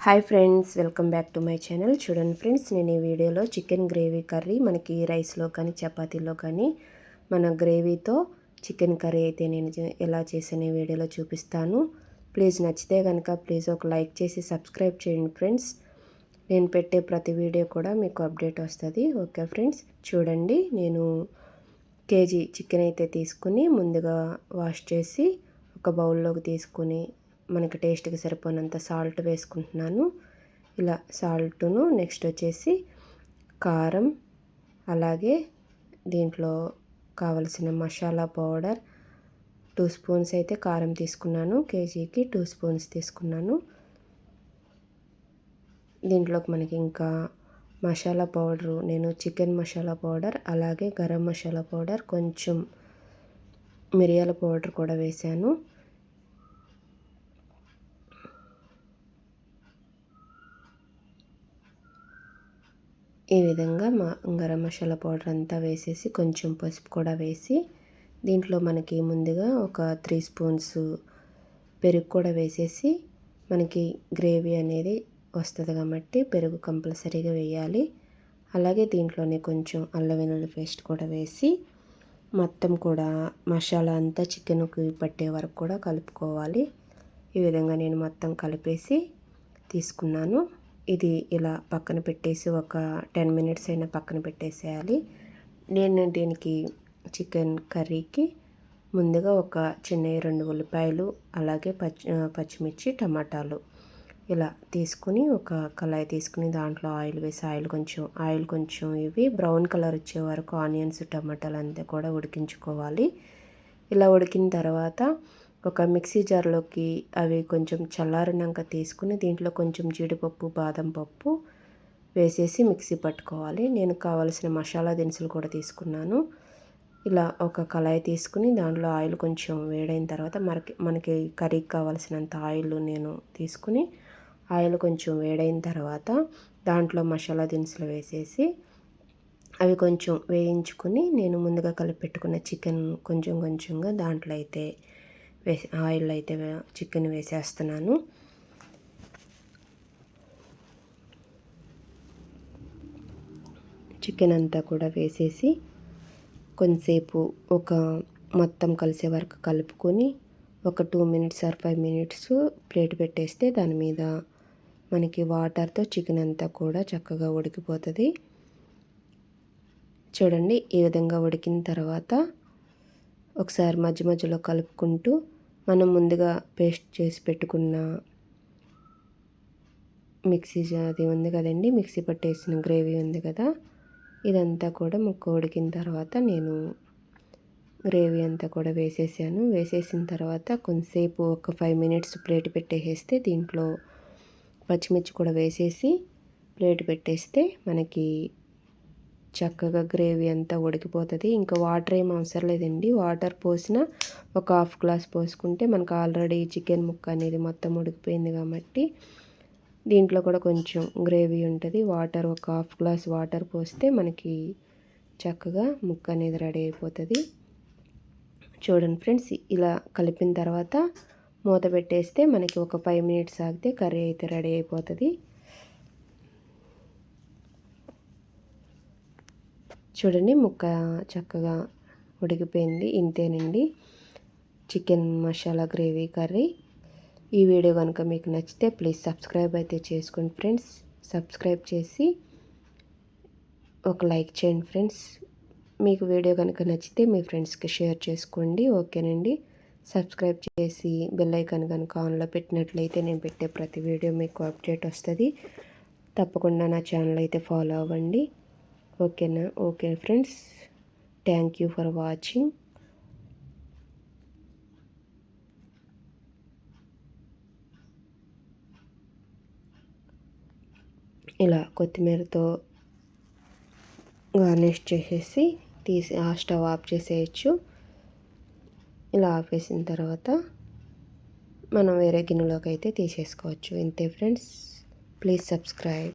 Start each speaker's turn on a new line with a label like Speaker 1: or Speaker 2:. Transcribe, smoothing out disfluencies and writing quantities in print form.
Speaker 1: Hi friends, welcome back to my channel. చూడండి friends, నేను ఈ వీడియోలో చికెన్ గ్రేవీ కర్రీ మనకి రైస్లో కానీ చపాతీలో కానీ మన గ్రేవీతో చికెన్ కర్రీ అయితే నేను ఎలా చేసాను ఈ వీడియోలో చూపిస్తాను. ప్లీజ్ నచ్చితే కనుక ప్లీజ్ ఒక లైక్ చేసి సబ్స్క్రైబ్ చేయండి ఫ్రెండ్స్. నేను పెట్టే ప్రతి వీడియో కూడా మీకు అప్డేట్ వస్తుంది. ఓకే ఫ్రెండ్స్, చూడండి నేను కేజీ చికెన్ అయితే తీసుకుని ముందుగా వాష్ చేసి ఒక బౌల్లోకి తీసుకుని మనకి టేస్ట్కి సరిపోయినంత సాల్ట్ వేసుకుంటున్నాను. ఇలా సాల్ట్ను నెక్స్ట్ వచ్చేసి కారం, అలాగే దీంట్లో కావలసిన మసాలా పౌడర్ 2 స్పూన్స్ అయితే కారం తీసుకున్నాను. కేజీకి 2 స్పూన్స్ తీసుకున్నాను. దీంట్లోకి మనకి ఇంకా మసాలా పౌడరు నేను చికెన్ మసాలా పౌడర్, అలాగే గరం మసాలా పౌడర్, కొంచెం మిరియాల పౌడర్ కూడా వేశాను. ఈ విధంగా గరం మసాలా పౌడర్ అంతా వేసేసి కొంచెం పసుపు కూడా వేసి దీంట్లో మనకి ముందుగా ఒక 3 స్పూన్స్ పెరుగు కూడా వేసేసి మనకి గ్రేవీ అనేది వస్తుంది కాబట్టి పెరుగు కంపల్సరీగా వేయాలి. అలాగే దీంట్లోనే కొంచెం అల్లం వెల్లుల్లి పేస్ట్ కూడా వేసి మొత్తం కూడా మసాలా అంతా చికెన్కి పట్టే వరకు కూడా కలుపుకోవాలి. ఈ విధంగా నేను మొత్తం కలిపేసి తీసుకున్నాను. ఇది ఇలా పక్కన పెట్టేసి ఒక 10 మినిట్స్ అయినా పక్కన పెట్టేసేయాలి. నేను దీనికి చికెన్ కర్రీకి ముందుగా ఒక చిన్న 2 ఉల్లిపాయలు, అలాగే పచ్చిమిర్చి, టమాటాలు ఇలా తీసుకుని ఒక కళాయి తీసుకుని దాంట్లో ఆయిల్ వేసి ఆయిల్ కొంచెం ఇవి బ్రౌన్ కలర్ వచ్చే వరకు ఆనియన్స్, టమాటాలు అంతా కూడా ఉడికించుకోవాలి. ఇలా ఉడికిన తర్వాత ఒక మిక్సీ జార్లోకి అవి కొంచెం చల్లారినాక తీసుకుని దీంట్లో కొంచెం జీడిపప్పు, బాదం పప్పు వేసేసి మిక్సీ పట్టుకోవాలి. నేను కావలసిన మసాలా దినుసులు కూడా తీసుకున్నాను. ఇలా ఒక కళాయి తీసుకుని దాంట్లో ఆయిల్ కొంచెం వేడైన తర్వాత మనకి కర్రీకి కావాల్సినంత ఆయిల్ నేను తీసుకుని ఆయిల్ కొంచెం వేడైన తర్వాత దాంట్లో మసాలా దినుసులు వేసేసి అవి కొంచెం వేయించుకుని నేను ముందుగా కలిపి పెట్టుకున్న చికెన్ కొంచెంగా దాంట్లో అయితే ఆయిల్ అయితే చికెన్ వేసేస్తున్నాను. చికెన్ అంతా కూడా వేసేసి కొంతసేపు ఒక మొత్తం కలిసే వరకు కలుపుకొని ఒక 2 మినిట్స్ ఆర్ 5 మినిట్స్ ప్లేట్ పెట్టేస్తే దాని మీద మనకి వాటర్తో చికెన్ అంతా కూడా చక్కగా ఉడికిపోతుంది. చూడండి, ఈ విధంగా ఉడికిన తర్వాత ఒకసారి మధ్యలో కలుపుకుంటూ మనం ముందుగా పేస్ట్ చేసి పెట్టుకున్న అది ఉంది కదండి, మిక్సీ పట్టేసిన గ్రేవీ ఉంది కదా, ఇదంతా కూడా ఉడికిన తర్వాత నేను గ్రేవీ అంతా కూడా వేసేసిన తర్వాత కొంతసేపు ఒక 5 మినిట్స్ ప్లేట్ పెట్టేస్తే దీంట్లో పచ్చిమిర్చి కూడా వేసేసి ప్లేట్ పెట్టేస్తే మనకి చక్కగా గ్రేవీ అంతా ఉడికిపోతుంది. ఇంకా వాటర్ ఏం అవసరం లేదండి. వాటర్ పోసిన ఒక 1/2 గ్లాస్ పోసుకుంటే మనకు ఆల్రెడీ చికెన్ ముక్క అనేది మొత్తం ఉడికిపోయింది కాబట్టి దీంట్లో కూడా కొంచెం గ్రేవీ ఉంటుంది. వాటర్ ఒక 1/2 గ్లాస్ వాటర్ పోస్తే మనకి చక్కగా ముక్క అనేది రెడీ అయిపోతుంది. చూడండి ఫ్రెండ్స్, ఇలా కలిపిన తర్వాత మూత పెట్టేస్తే మనకి ఒక 5 మినిట్స్ ఆగితే కర్రీ అయితే రెడీ అయిపోతుంది. చూడండి, ముక్క చక్కగా ఉడికిపోయింది. ఇంతేనండి చికెన్ మసాలా గ్రేవీ కర్రీ. ఈ వీడియో కనుక మీకు నచ్చితే ప్లీజ్ సబ్స్క్రైబ్ అయితే చేసుకోండి ఫ్రెండ్స్. సబ్స్క్రైబ్ చేసి ఒక లైక్ చేయండి ఫ్రెండ్స్. మీకు వీడియో కనుక నచ్చితే మీ ఫ్రెండ్స్కి షేర్ చేసుకోండి. ఓకేనండి, సబ్స్క్రైబ్ చేసి బెల్ ఐకాన్ కనుక ఆన్లో పెట్టినట్లయితే నేను పెట్టే ప్రతి వీడియో మీకు అప్డేట్ వస్తుంది. తప్పకుండా నా ఛానల్ అయితే ఫాలో అవ్వండి. ఓకేనా? Okay friends, thank you for watching. ఇలా కొత్తిమీరతో గార్నిష్ చేసేసి ఆ స్టవ్ ఆఫ్ చేసేయచ్చు. ఇలా ఆపేసిన తర్వాత మనం వేరే గిన్నెలోకి అయితే తీసేసుకోవచ్చు. ఇంతే ఫ్రెండ్స్, ప్లీజ్ సబ్స్క్రైబ్.